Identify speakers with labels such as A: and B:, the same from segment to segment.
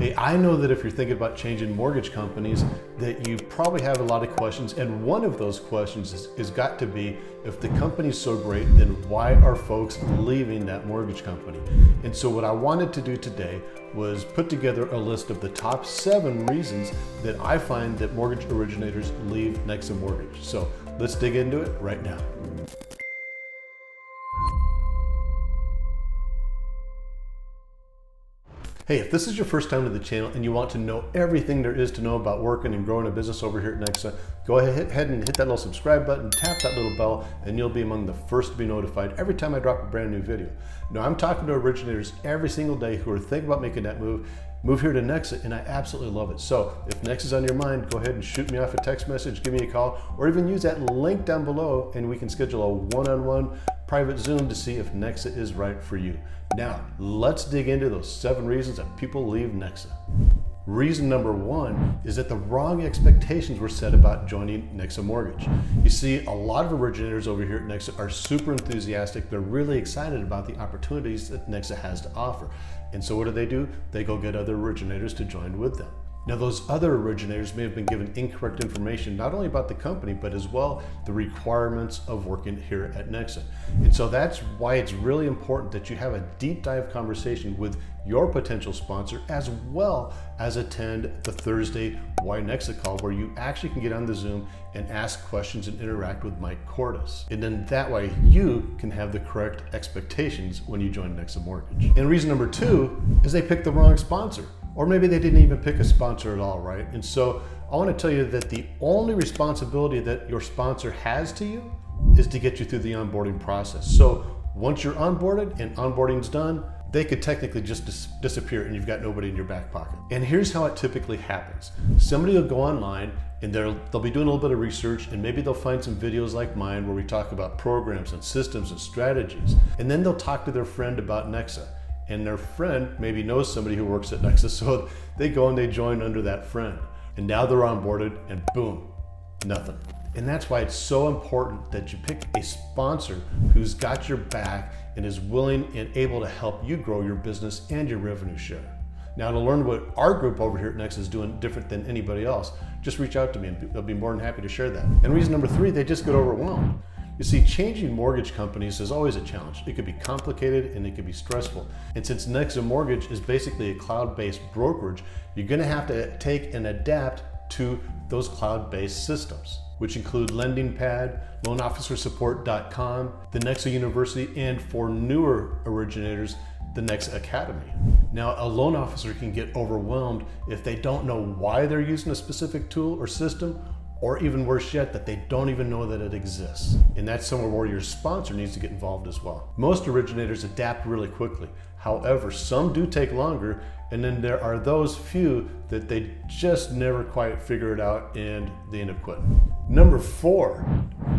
A: Hey, I know that if you're thinking about changing mortgage companies, that you probably have a lot of questions, and one of those questions is got to be, if the company's so great, then why are folks leaving that mortgage company? And so what I wanted to do today was put together a list of the top 7 reasons that I find that mortgage originators leave NEXA Mortgage. So let's dig into it right now. Hey, if this is your first time to the channel and you want to know everything there is to know about working and growing a business over here at NEXA, go ahead and hit that little subscribe button, tap that little bell, and you'll be among the first to be notified every time I drop a brand new video. Now, I'm talking to originators every single day who are thinking about making that move here to NEXA, and I absolutely love it. So if NEXA's on your mind, go ahead and shoot me off a text message, give me a call, or even use that link down below and we can schedule a one-on-one private Zoom to see if NEXA is right for you. Now, let's dig into those 7 reasons that people leave NEXA. Reason number 1 is that the wrong expectations were set about joining NEXA Mortgage. You see, a lot of originators over here at NEXA are super enthusiastic. They're really excited about the opportunities that NEXA has to offer. And so what do? They go get other originators to join with them. Now, those other originators may have been given incorrect information, not only about the company, but as well the requirements of working here at NEXA. And so that's why it's really important that you have a deep dive conversation with your potential sponsor, as well as attend the Thursday Why NEXA call, where you actually can get on the Zoom and ask questions and interact with Mike Cordes. And then that way you can have the correct expectations when you join NEXA Mortgage. And reason number 2 is they picked the wrong sponsor. Or maybe they didn't even pick a sponsor at all, right? And so I want to tell you that the only responsibility that your sponsor has to you is to get you through the onboarding process. So once you're onboarded and onboarding's done, they could technically just disappear and you've got nobody in your back pocket. And here's how it typically happens. Somebody will go online and they'll be doing a little bit of research, and maybe they'll find some videos like mine where we talk about programs and systems and strategies. And then they'll talk to their friend about NEXA. And their friend maybe knows somebody who works at NEXA, so they go and they join under that friend. And now they're onboarded and boom, nothing. And that's why it's so important that you pick a sponsor who's got your back and is willing and able to help you grow your business and your revenue share. Now, to learn what our group over here at NEXA is doing different than anybody else, just reach out to me and I'll be more than happy to share that. And reason number 3, they just get overwhelmed. You see, changing mortgage companies is always a challenge. It could be complicated and it could be stressful. And since NEXA Mortgage is basically a cloud-based brokerage, you're gonna have to take and adapt to those cloud-based systems, which include LendingPad, LoanOfficerSupport.com, the NEXA University, and for newer originators, the NEXA Academy. Now, a loan officer can get overwhelmed if they don't know why they're using a specific tool or system, or even worse yet, that they don't even know that it exists. And that's somewhere where your sponsor needs to get involved as well. Most originators adapt really quickly. However, some do take longer, and then there are those few that they just never quite figure it out and they end up quitting. Number 4,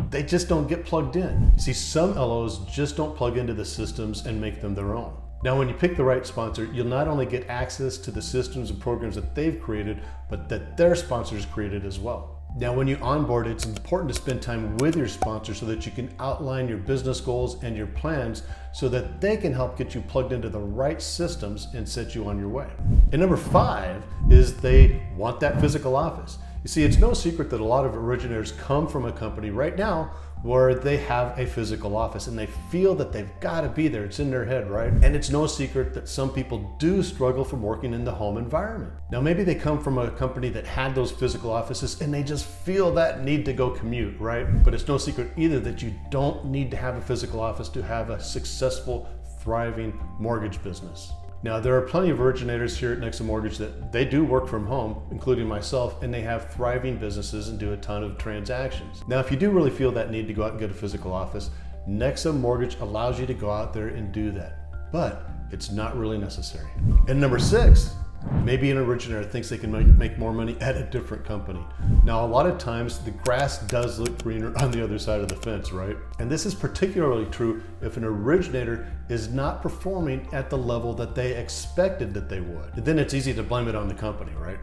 A: they just don't get plugged in. See, some LOs just don't plug into the systems and make them their own. Now, when you pick the right sponsor, you'll not only get access to the systems and programs that they've created, but that their sponsors created as well. Now, when you onboard, it's important to spend time with your sponsor so that you can outline your business goals and your plans so that they can help get you plugged into the right systems and set you on your way. And number 5 is they want that physical office. You see, it's no secret that a lot of originators come from a company right now where they have a physical office and they feel that they've got to be there. It's in their head, right? And it's no secret that some people do struggle from working in the home environment. Now, maybe they come from a company that had those physical offices and they just feel that need to go commute, right? But it's no secret either that you don't need to have a physical office to have a successful, thriving mortgage business. Now, there are plenty of originators here at NEXA Mortgage that they do work from home, including myself, and they have thriving businesses and do a ton of transactions. Now, if you do really feel that need to go out and get a physical office, NEXA Mortgage allows you to go out there and do that, but it's not really necessary. And number 6, maybe an originator thinks they can make more money at a different company. Now, a lot of times the grass does look greener on the other side of the fence, right? And this is particularly true if an originator is not performing at the level that they expected that they would. And then it's easy to blame it on the company, right?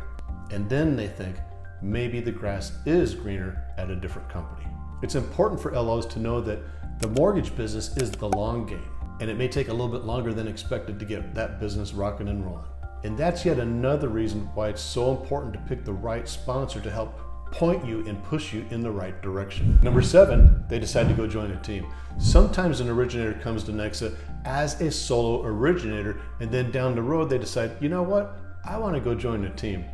A: And then they think maybe the grass is greener at a different company. It's important for LOs to know that the mortgage business is the long game, and it may take a little bit longer than expected to get that business rocking and rolling. And that's yet another reason why it's so important to pick the right sponsor to help point you and push you in the right direction. Number 7, they decide to go join a team. Sometimes an originator comes to NEXA as a solo originator, and then down the road they decide, you know what, I want to go join a team.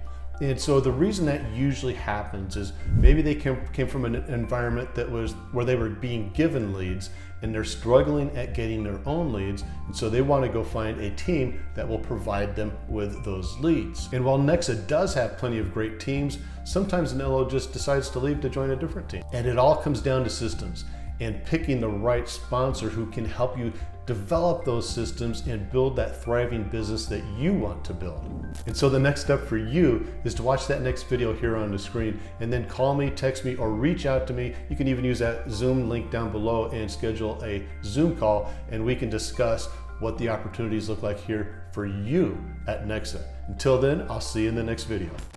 A: And so the reason that usually happens is maybe they came from an environment that was where they were being given leads and they're struggling at getting their own leads. And so they want to go find a team that will provide them with those leads. And while NEXA does have plenty of great teams, sometimes an LO just decides to leave to join a different team. And it all comes down to systems and picking the right sponsor who can help you develop those systems and build that thriving business that you want to build. And so the next step for you is to watch that next video here on the screen and then call me, text me, or reach out to me. You can even use that Zoom link down below and schedule a Zoom call, and we can discuss what the opportunities look like here for you at NEXA. Until then, I'll see you in the next video.